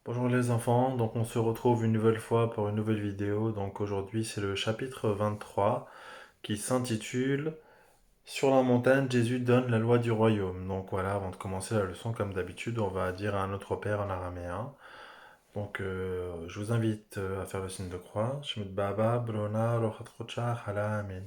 Bonjour les enfants, donc on se retrouve une nouvelle fois pour une nouvelle vidéo. Donc aujourd'hui c'est le chapitre 23 qui s'intitule Sur la montagne, Jésus donne la loi du royaume. Donc voilà, avant de commencer la leçon, comme d'habitude, on va dire à notre Père en araméen. Donc je vous invite à faire le signe de croix. Shmit Baba, Brona, Rochatrocha, Halamin.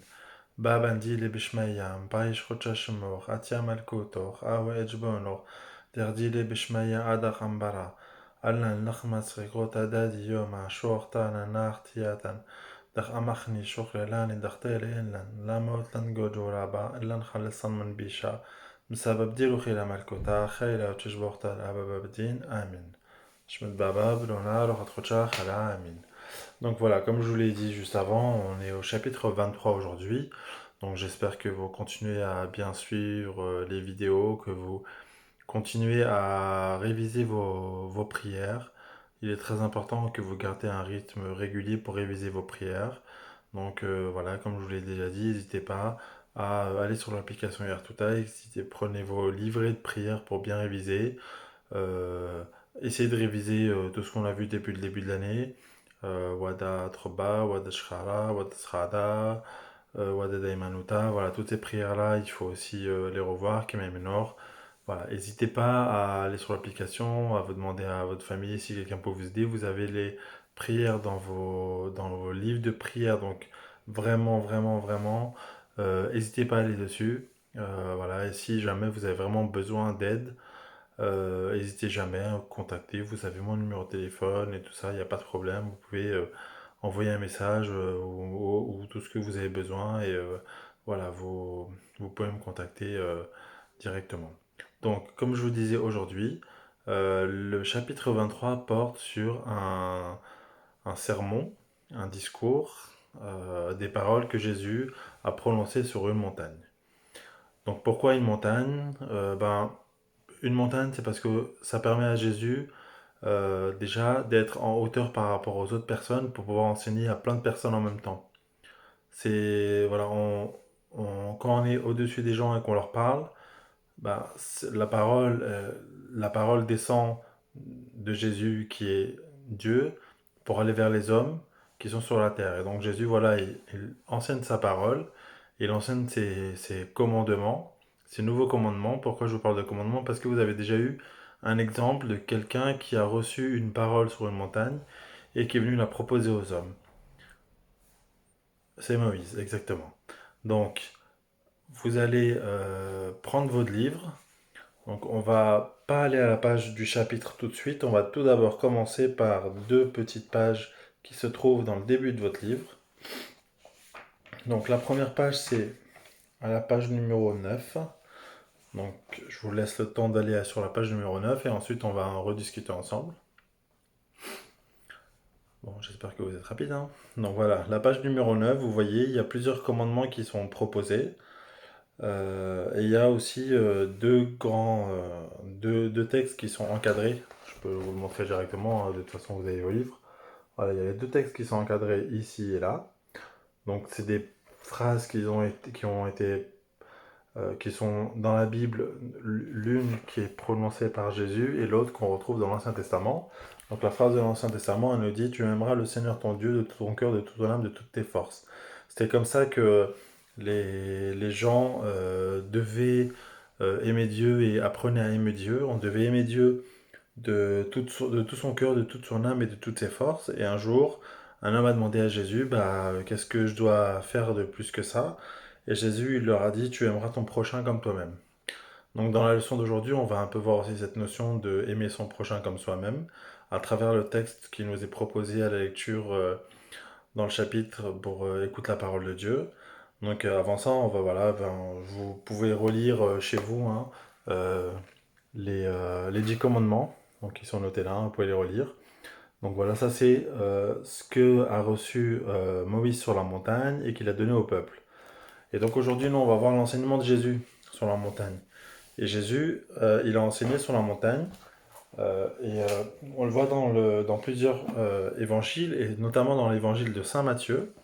Babandi le Bishmayam, Paish Rochashmor, Atia Malkotor, Awe Ejbonor, Derdi le Bishmaya Adakambara. Allan Lakhmas Rigota Dadi Yoma, Shortana Nartiatan, Dak Amachni Shokrelan, Daktel Enlan, Lamot Lan Gojoraba, Lan Khalesan Man Bisha, Msabab Dirukhila Malkota, Khayla Tishborta Abababdin, Amin. Shmit Baba, Brona, Rochatrocha, Hala, Amin. Donc voilà, comme je vous l'ai dit juste avant, on est au chapitre 23 aujourd'hui. Donc j'espère que vous continuez à bien suivre les vidéos, que vous continuez à réviser vos prières. Il est très important que vous gardez un rythme régulier pour réviser vos prières. Donc voilà, comme je vous l'ai déjà dit, n'hésitez pas à aller sur l'application Yartuta, prenez vos livrets de prières pour bien réviser. Euh, Essayez de réviser tout ce qu'on a vu depuis le début de l'année. Wada Troba, Wada Shkara, Wada Srada, Wada Daimanuta. Voilà, toutes ces prières-là, il faut aussi les revoir, Kemem Menor. Voilà, n'hésitez pas à aller sur l'application, à vous demander à votre famille si quelqu'un peut vous aider. Vous avez les prières dans vos livres de prières, donc vraiment, vraiment, vraiment, n'hésitez pas à aller dessus. Voilà, et si jamais vous avez vraiment besoin d'aide, n'hésitez jamais à me contacter, vous avez mon numéro de téléphone et tout ça, il n'y a pas de problème. Vous pouvez envoyer un message ou tout ce que vous avez besoin et voilà, vous pouvez me contacter directement. Donc, comme je vous disais aujourd'hui, le chapitre 23 porte sur un sermon, un discours, des paroles que Jésus a prononcées sur une montagne. Donc, pourquoi une montagne? Une montagne, c'est parce que ça permet à Jésus déjà d'être en hauteur par rapport aux autres personnes pour pouvoir enseigner à plein de personnes en même temps. C'est voilà, quand on est au-dessus des gens et qu'on leur parle, bah, la parole descend de Jésus qui est Dieu pour aller vers les hommes qui sont sur la terre. Et donc Jésus, voilà, il enseigne sa parole, il enseigne ses commandements, ses nouveaux commandements. Pourquoi je vous parle de commandements? Parce que vous avez déjà eu un exemple de quelqu'un qui a reçu une parole sur une montagne et qui est venu la proposer aux hommes. C'est Moïse, exactement. Donc, vous allez prendre votre livre. Donc on va pas aller à la page du chapitre tout de suite, on va tout d'abord commencer par deux petites pages qui se trouvent dans le début de votre livre. Donc la première page c'est à la page numéro 9. Donc je vous laisse le temps d'aller sur la page numéro 9 et ensuite on va en rediscuter ensemble. Bon, j'espère que vous êtes rapide, hein. Donc voilà, la page numéro 9, vous voyez, il y a plusieurs commandements qui sont proposés. Et il y a aussi deux textes qui sont encadrés. Je peux vous le montrer directement, hein, de toute façon vous avez vos livres. Voilà, il y a les deux textes qui sont encadrés ici et là. Donc c'est des phrases qui sont dans la Bible, l'une qui est prononcée par Jésus et l'autre qu'on retrouve dans l'Ancien Testament. Donc la phrase de l'Ancien Testament, elle nous dit: Tu aimeras le Seigneur ton Dieu de tout ton cœur, de toute ton âme, de toutes tes forces. C'était comme ça que les gens devaient aimer Dieu et apprenaient à aimer Dieu. On devait aimer Dieu de tout son cœur, de toute son âme et de toutes ses forces. Et un jour, un homme a demandé à Jésus, bah, qu'est-ce que je dois faire de plus que ça? Et Jésus, il leur a dit, tu aimeras ton prochain comme toi-même. Donc dans la leçon d'aujourd'hui, on va un peu voir aussi cette notion de aimer son prochain comme soi-même, à travers le texte qui nous est proposé à la lecture dans le chapitre pour Écoute la parole de Dieu. Donc avant ça, voilà, vous pouvez relire chez vous, hein, euh, les 10 commandements, donc ils sont notés là, hein, vous pouvez les relire. Donc voilà, ça c'est ce que a reçu Moïse sur la montagne et qu'il a donné au peuple. Et donc aujourd'hui, nous, on va voir l'enseignement de Jésus sur la montagne. Et Jésus, il a enseigné sur la montagne, on le voit dans plusieurs évangiles, et notamment dans l'évangile de Saint Matthieu.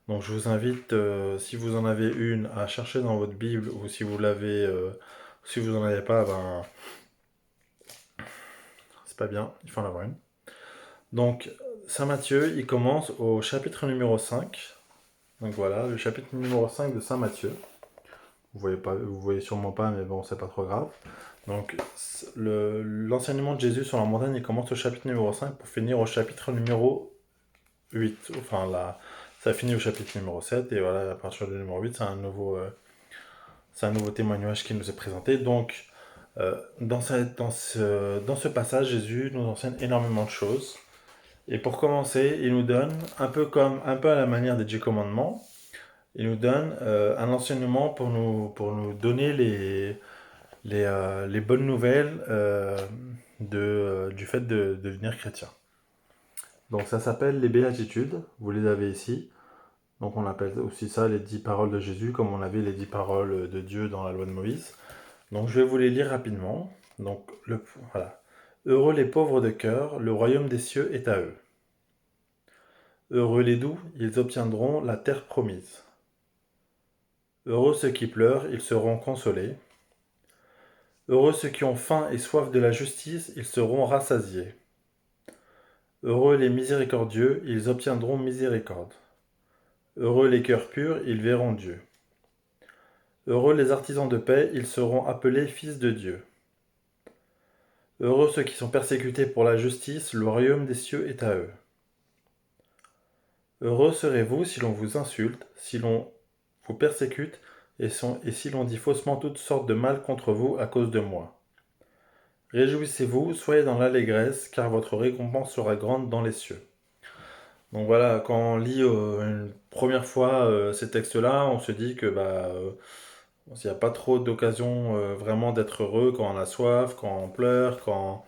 Donc je vous invite, si vous en avez une, à chercher dans votre Bible, ou si vous l'avez, si vous n'en avez pas, ben, pas bien, il faut en avoir une. Donc, Saint Matthieu, il commence au chapitre numéro 5. Donc voilà, le chapitre numéro 5 de Saint Matthieu. Vous voyez sûrement pas, mais bon, c'est pas trop grave. Donc, l'enseignement de Jésus sur la montagne, il commence au chapitre numéro 5 pour finir au chapitre numéro 8. Enfin, là, ça finit au chapitre numéro 7, et voilà, à partir du numéro 8, c'est un nouveau témoignage qui nous est présenté. Donc, dans ce passage, Jésus nous enseigne énormément de choses. Et pour commencer, il nous donne, un peu à la manière des 10 commandements, il nous donne un enseignement pour nous donner les bonnes nouvelles du fait de devenir chrétien. Donc ça s'appelle les béatitudes, vous les avez ici. Donc on appelle aussi ça les 10 paroles de Jésus, comme on avait les 10 paroles de Dieu dans la loi de Moïse. Donc je vais vous les lire rapidement. Donc voilà. Heureux les pauvres de cœur, le royaume des cieux est à eux. Heureux les doux, ils obtiendront la terre promise. Heureux ceux qui pleurent, ils seront consolés. Heureux ceux qui ont faim et soif de la justice, ils seront rassasiés. Heureux les miséricordieux, ils obtiendront miséricorde. Heureux les cœurs purs, ils verront Dieu. Heureux les artisans de paix, ils seront appelés fils de Dieu. Heureux ceux qui sont persécutés pour la justice, le royaume des cieux est à eux. Heureux serez-vous si l'on vous insulte, si l'on vous persécute, et si l'on dit faussement toutes sortes de mal contre vous à cause de moi. Réjouissez-vous, soyez dans l'allégresse, car votre récompense sera grande dans les cieux. Donc voilà, quand on lit une première fois ces textes-là, on se dit que il n'y a pas trop d'occasion vraiment d'être heureux quand on a soif, quand on pleure, quand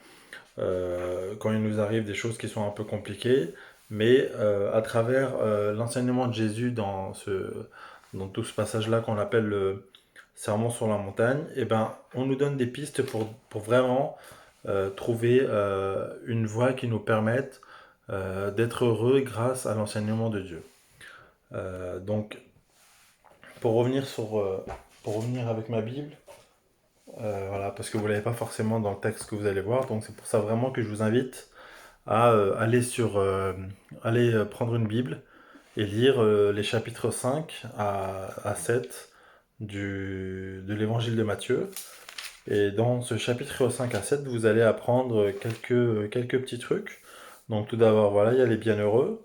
il nous arrive des choses qui sont un peu compliquées. Mais à travers l'enseignement de Jésus dans tout ce passage-là qu'on appelle le Sermon sur la montagne, eh ben, on nous donne des pistes pour vraiment trouver une voie qui nous permette d'être heureux grâce à l'enseignement de Dieu. Donc, pour revenir avec ma Bible, voilà, parce que vous ne l'avez pas forcément dans le texte que vous allez voir, donc c'est pour ça vraiment que je vous invite à aller prendre une Bible et lire les chapitres 5 à 7 de l'évangile de Matthieu. Et dans ce chapitre 5 à 7, vous allez apprendre quelques petits trucs. Donc tout d'abord, voilà, il y a les bienheureux.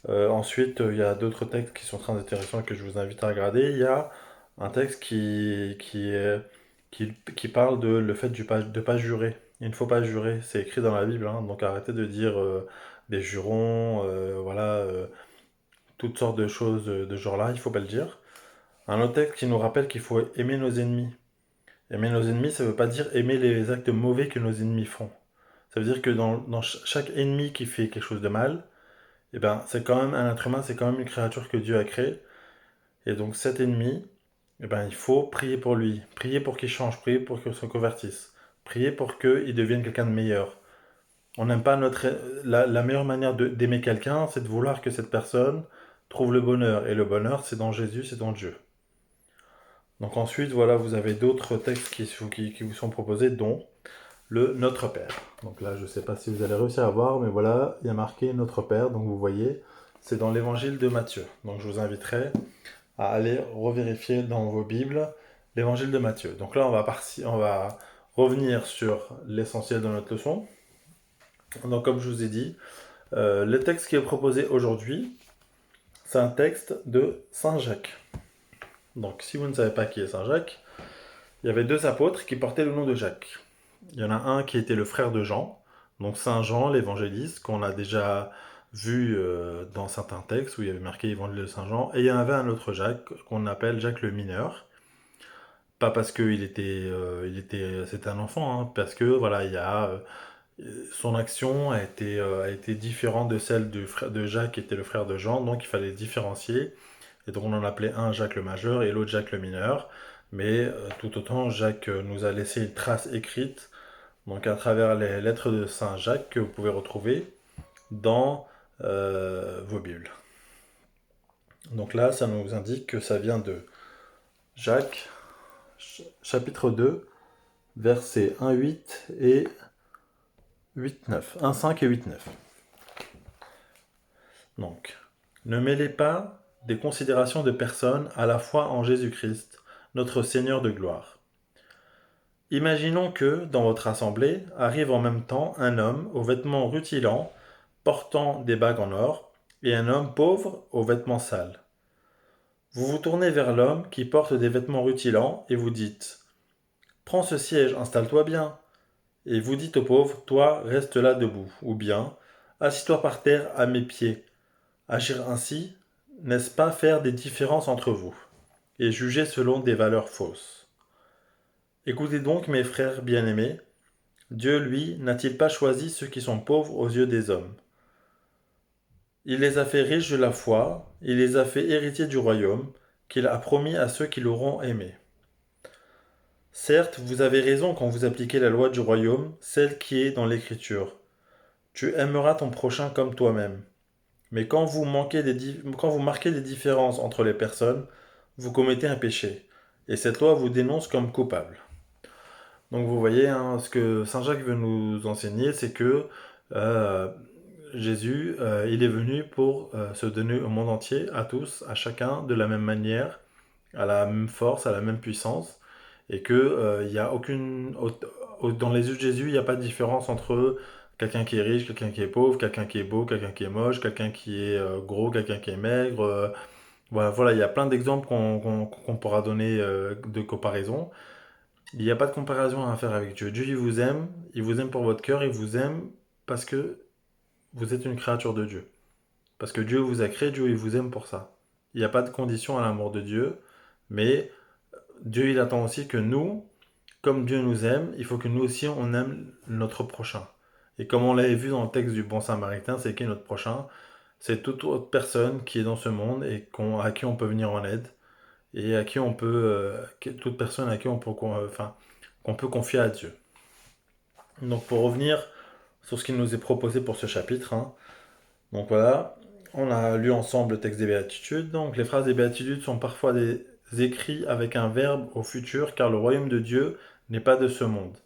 Ensuite, il y a d'autres textes qui sont très intéressants et que je vous invite à regarder. Il y a un texte qui parle de le fait de pas jurer. Il ne faut pas jurer, c'est écrit dans la Bible, hein, donc arrêtez de dire des jurons, voilà, toutes sortes de choses de ce genre-là, il ne faut pas le dire. Un autre texte qui nous rappelle qu'il faut aimer nos ennemis. Aimer nos ennemis, ça ne veut pas dire aimer les actes mauvais que nos ennemis font. Ça veut dire que dans chaque ennemi qui fait quelque chose de mal, eh ben, c'est quand même un être humain, c'est quand même une créature que Dieu a créée. Et donc cet ennemi, eh ben, il faut prier pour lui, prier pour qu'il change, prier pour qu'il se convertisse, prier pour qu'il devienne quelqu'un de meilleur. On n'aime pas la meilleure manière d'aimer quelqu'un, c'est de vouloir que cette personne trouve le bonheur. Et le bonheur, c'est dans Jésus, c'est dans Dieu. Donc ensuite, voilà, vous avez d'autres textes qui vous sont proposés, dont le Notre Père. Donc là, je ne sais pas si vous allez réussir à voir, mais voilà, il y a marqué Notre Père. Donc vous voyez, c'est dans l'évangile de Matthieu. Donc je vous inviterai à aller revérifier dans vos Bibles l'évangile de Matthieu. Donc là, on va revenir sur l'essentiel de notre leçon. Donc comme je vous ai dit, le texte qui est proposé aujourd'hui, c'est un texte de Saint Jacques. Donc si vous ne savez pas qui est Saint Jacques, il y avait deux apôtres qui portaient le nom de Jacques. Il y en a un qui était le frère de Jean, donc Saint Jean l'évangéliste, qu'on a déjà vu dans certains textes où il y avait marqué évangile de Saint Jean, et il y en avait un autre Jacques qu'on appelle Jacques le mineur. Pas parce que c'était un enfant, hein, parce que voilà, son action a été différente de celle de Jacques qui était le frère de Jean, donc il fallait différencier. Et donc on en appelait un Jacques le majeur et l'autre Jacques le mineur. Mais tout autant, Jacques nous a laissé une trace écrite, donc à travers les lettres de Saint Jacques que vous pouvez retrouver dans vos Bibles. Donc là, ça nous indique que ça vient de Jacques, chapitre 2, versets 1, 8 et 8-9. 1, 5 et 8-9. Donc, ne mêlez pas des considérations de personnes à la foi en Jésus-Christ, notre Seigneur de gloire. Imaginons que, dans votre assemblée, arrive en même temps un homme aux vêtements rutilants, portant des bagues en or, et un homme pauvre aux vêtements sales. Vous vous tournez vers l'homme qui porte des vêtements rutilants et vous dites: Prends ce siège, installe-toi bien. Et vous dites au pauvre: Toi, reste là debout. Ou bien: Assis-toi par terre à mes pieds. Agir ainsi, n'est-ce pas faire des différences entre vous, et juger selon des valeurs fausses? Écoutez donc, mes frères bien-aimés, Dieu, lui, n'a-t-il pas choisi ceux qui sont pauvres aux yeux des hommes? Il les a fait riches de la foi, il les a fait héritiers du royaume, qu'il a promis à ceux qui l'auront aimé. Certes, vous avez raison quand vous appliquez la loi du royaume, celle qui est dans l'Écriture. Tu aimeras ton prochain comme toi-même. Mais quand vous marquez des différences entre les personnes, vous commettez un péché. Et cette loi vous dénonce comme coupable. Donc vous voyez, hein, ce que Saint Jacques veut nous enseigner, c'est que euh, Jésus, il est venu pour se donner au monde entier, à tous, à chacun, de la même manière, à la même force, à la même puissance, et que il y a dans les yeux de Jésus, il n'y a pas de différence entre quelqu'un qui est riche, quelqu'un qui est pauvre, quelqu'un qui est beau, quelqu'un qui est moche, quelqu'un qui est gros, quelqu'un qui est maigre. Voilà, il y a plein d'exemples qu'on pourra donner de comparaison. Il n'y a pas de comparaison à faire avec Dieu. Dieu, il vous aime pour votre cœur, il vous aime parce que vous êtes une créature de Dieu. Parce que Dieu vous a créé, Dieu, il vous aime pour ça. Il n'y a pas de condition à l'amour de Dieu, mais Dieu, il attend aussi que nous, comme Dieu nous aime, il faut que nous aussi, on aime notre prochain. Et comme on l'avait vu dans le texte du bon samaritain, c'est qui est notre prochain? C'est toute autre personne qui est dans ce monde et à qui on peut venir en aide et à qui on peut, toute personne à qui on peut, qu'on peut confier à Dieu. Donc pour revenir sur ce qui nous est proposé pour ce chapitre, hein, donc voilà, on a lu ensemble le texte des béatitudes. Donc les phrases des béatitudes sont parfois des écrits avec un verbe au futur, car le royaume de Dieu n'est pas de ce monde.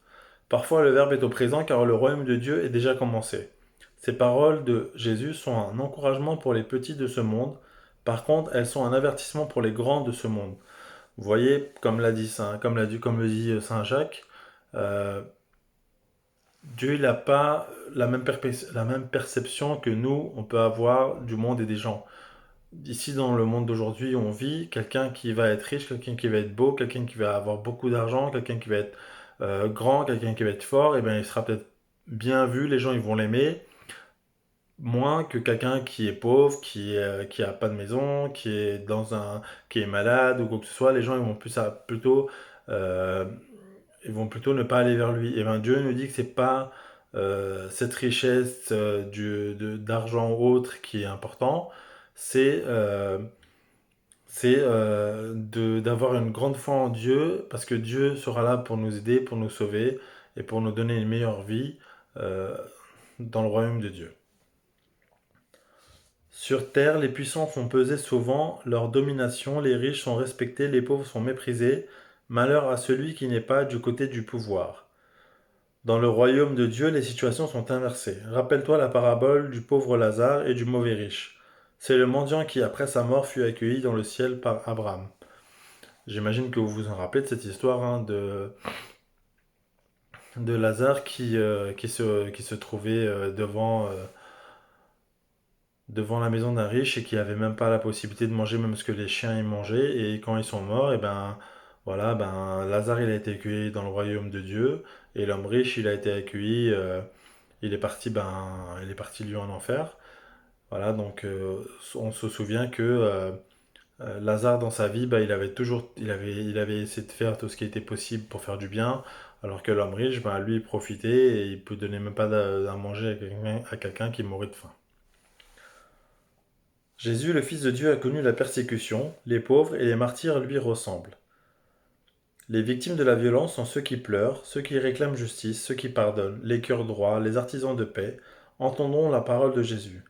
Parfois le verbe est au présent, car le royaume de Dieu est déjà commencé. Ces paroles de Jésus sont un encouragement pour les petits de ce monde. Par contre, elles sont un avertissement pour les grands de ce monde. Vous voyez, comme le dit Saint Jacques, euh, Dieu n'a pas la même perception que nous, on peut avoir du monde et des gens. Ici, dans le monde d'aujourd'hui, on vit quelqu'un qui va être riche, quelqu'un qui va être beau, quelqu'un qui va avoir beaucoup d'argent, quelqu'un qui va être grand, quelqu'un qui va être fort, et bien il sera peut-être bien vu, les gens ils vont l'aimer, moins que quelqu'un qui est pauvre, qui a pas de maison, qui est malade ou quoi que ce soit. Les gens ils vont plutôt euh, ils vont plutôt ne pas aller vers lui. Et bien Dieu nous dit que c'est pas cette richesse d'argent ou autre qui est important, c'est d'avoir une grande foi en Dieu, parce que Dieu sera là pour nous aider, pour nous sauver et pour nous donner une meilleure vie euh, dans le royaume de Dieu. Sur terre, les puissants font peser souvent leur domination, les riches sont respectés, les pauvres sont méprisés. Malheur à celui qui n'est pas du côté du pouvoir. Dans le royaume de Dieu, les situations sont inversées. Rappelle-toi la parabole du pauvre Lazare et du mauvais riche. C'est le mendiant qui, après sa mort, fut accueilli dans le ciel par Abraham. J'imagine que vous vous en rappelez de cette histoire, hein, de Lazare qui se trouvait devant la maison d'un riche et qui avait même pas la possibilité de manger même ce que les chiens y mangeaient. Et quand ils sont morts, et ben voilà, ben Lazare il a été accueilli dans le royaume de Dieu et l'homme riche il a été accueilli, il est parti lui en enfer. Voilà, donc on se souvient que Lazare dans sa vie, bah, il avait essayé de faire tout ce qui était possible pour faire du bien, alors que l'homme riche, bah, lui, il profitait et il peut donner même pas à manger à quelqu'un qui mourait de faim. Jésus, le Fils de Dieu, a connu la persécution, les pauvres et les martyrs lui ressemblent. Les victimes de la violence sont ceux qui pleurent, ceux qui réclament justice, ceux qui pardonnent, les cœurs droits, les artisans de paix. Entendons la parole de Jésus.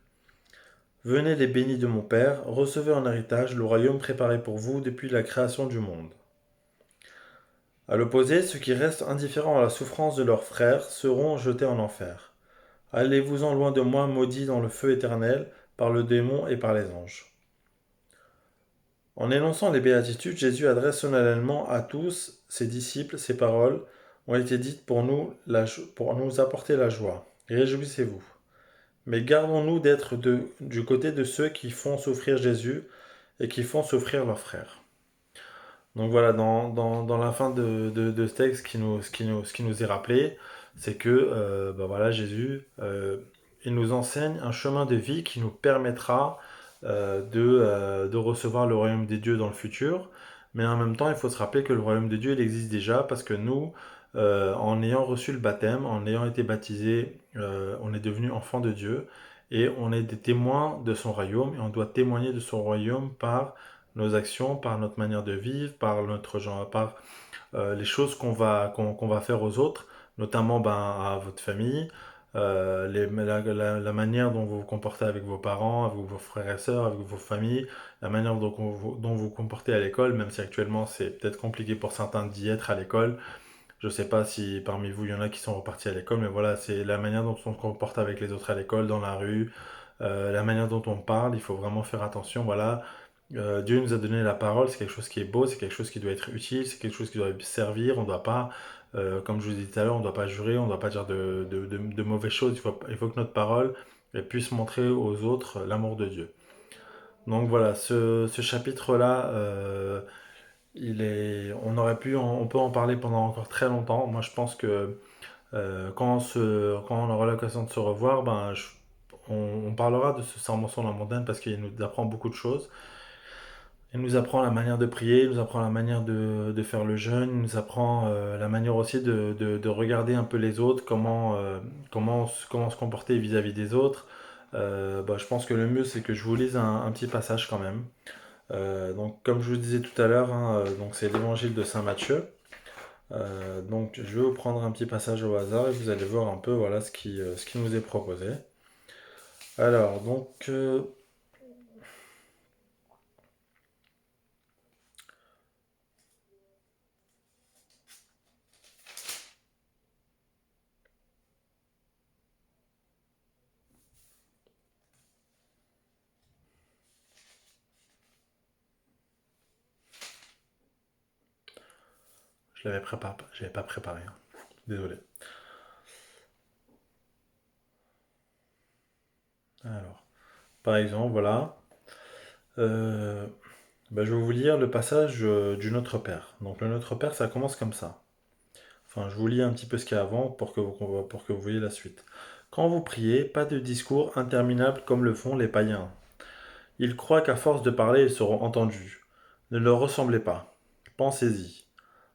Venez les bénis de mon Père, recevez en héritage le royaume préparé pour vous depuis la création du monde. À l'opposé, ceux qui restent indifférents à la souffrance de leurs frères seront jetés en enfer. Allez-vous-en loin de moi, maudit dans le feu éternel, par le démon et par les anges. En énonçant les béatitudes, Jésus adresse solennellement à tous ses disciples ces paroles ont été dites pour nous apporter la joie. Réjouissez-vous. Mais gardons-nous d'être du côté de ceux qui font souffrir Jésus et qui font souffrir leurs frères. Donc voilà, dans la fin de ce texte, ce qui nous est rappelé, c'est que bah voilà, Jésus, il nous enseigne un chemin de vie qui nous permettra de recevoir le royaume des dieux dans le futur. Mais en même temps, il faut se rappeler que le royaume de Dieu, il existe déjà parce que nous, en ayant reçu le baptême, en ayant été baptisés, on est devenu enfant de Dieu et on est des témoins de son royaume et on doit témoigner de son royaume par nos actions, par notre manière de vivre, par notre genre, par les choses qu'on va faire aux autres, notamment ben, à votre famille, la manière dont vous vous comportez avec vos parents, avec vos frères et sœurs, avec vos familles, la manière dont vous vous comportez à l'école, même si actuellement c'est peut-être compliqué pour certains d'y être à l'école. Je ne sais pas si parmi vous il y en a qui sont repartis à l'école, mais voilà, c'est la manière dont on se comporte avec les autres à l'école, dans la rue, la manière dont on parle, il faut vraiment faire attention. Voilà, Dieu nous a donné la parole, c'est quelque chose qui est beau, c'est quelque chose qui doit être utile, c'est quelque chose qui doit servir. On ne doit pas, comme je vous ai dit tout à l'heure, on ne doit pas jurer, on ne doit pas dire de mauvaises choses. Il faut que notre parole puisse montrer aux autres l'amour de Dieu. Donc voilà, ce chapitre-là, on peut en parler pendant encore très longtemps. Moi, je pense que quand on aura l'occasion de se revoir, on parlera de ce sermon sur la montagne parce qu'il nous apprend beaucoup de choses. Il nous apprend la manière de prier, il nous apprend la manière de faire le jeûne, il nous apprend la manière aussi de regarder un peu les autres, comment se comporter vis-à-vis des autres. Je pense que le mieux c'est que je vous lise un petit passage quand même. Donc comme je vous disais tout à l'heure, hein, donc c'est l'évangile de Saint Matthieu. Donc je vais vous prendre un petit passage au hasard et vous allez voir un peu voilà, ce qui nous est proposé. Alors donc je l'avais pas préparé, hein. Désolé. Alors, par exemple, voilà. Euh, je vais vous lire le passage du Notre Père. Donc le Notre Père, ça commence comme ça. Enfin, je vous lis un petit peu ce qu'il y a avant pour que vous voyez la suite. Quand vous priez, pas de discours interminables comme le font les païens. Ils croient qu'à force de parler, ils seront entendus. Ne leur ressemblez pas. Pensez-y.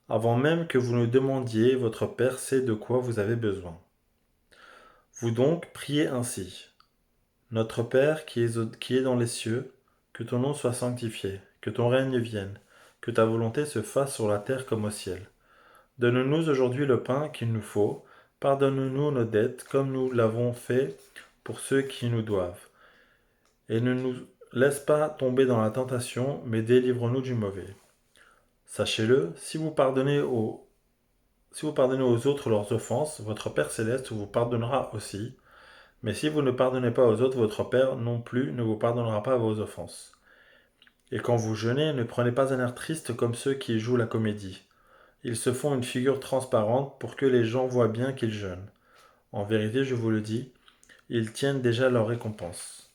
Avant même que vous ne demandiez, votre Père sait de quoi vous avez besoin. Vous donc priez ainsi. Notre Père qui est dans les cieux, que ton nom soit sanctifié, que ton règne vienne, que ta volonté se fasse sur la terre comme au ciel. Donne-nous aujourd'hui le pain qu'il nous faut, pardonne-nous nos dettes comme nous l'avons fait pour ceux qui nous doivent. Et ne nous laisse pas tomber dans la tentation, mais délivre-nous du mauvais. Sachez-le, si vous pardonnez aux autres leurs offenses, votre Père céleste vous pardonnera aussi. Mais si vous ne pardonnez pas aux autres, votre Père non plus ne vous pardonnera pas vos offenses. Et quand vous jeûnez, ne prenez pas un air triste comme ceux qui jouent la comédie. Ils se font une figure transparente pour que les gens voient bien qu'ils jeûnent. En vérité, je vous le dis, ils tiennent déjà leur récompense.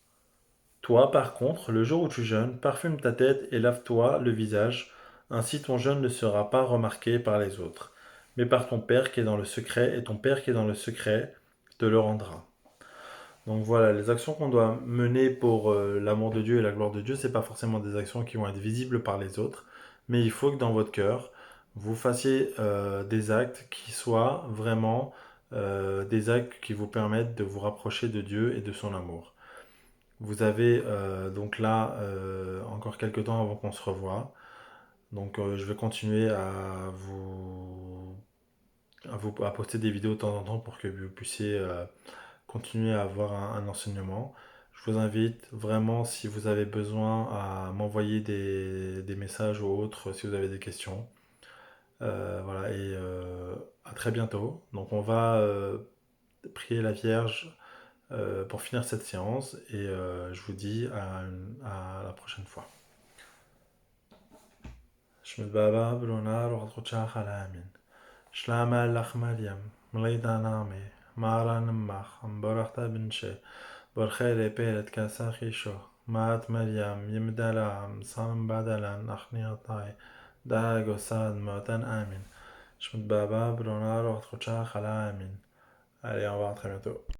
Toi, par contre, le jour où tu jeûnes, parfume ta tête et lave-toi le visage, ainsi ton jeûne ne sera pas remarqué par les autres, mais par ton Père qui est dans le secret, et ton Père qui est dans le secret te le rendra. Donc voilà, les actions qu'on doit mener pour l'amour de Dieu et la gloire de Dieu, c'est pas forcément des actions qui vont être visibles par les autres, mais il faut que dans votre cœur, vous fassiez des actes qui soient vraiment des actes qui vous permettent de vous rapprocher de Dieu et de son amour. Vous avez donc là encore quelques temps avant qu'on se revoie. Donc je vais continuer à poster des vidéos de temps en temps pour que vous puissiez continuer à avoir un enseignement. Je vous invite vraiment, si vous avez besoin, à m'envoyer des messages ou autres si vous avez des questions. Voilà, et à très bientôt. Donc on va prier la Vierge pour finir cette séance et je vous dis à la prochaine fois. Shmid Baba, Brunar, Rotrochach Alamin. Shlamal Lach Mariam, Mleida Nami, Mara Nimmach, Amborachta Binche, Borchere Peret Kasachisho, Maat Mariam, Yimdalam, Sam Badalan, Achniatai, Dag Osad, Motan Amin. Shmid Baba, Brunar, Rotrochach Alamin. Allez, au revoir, à très bientôt.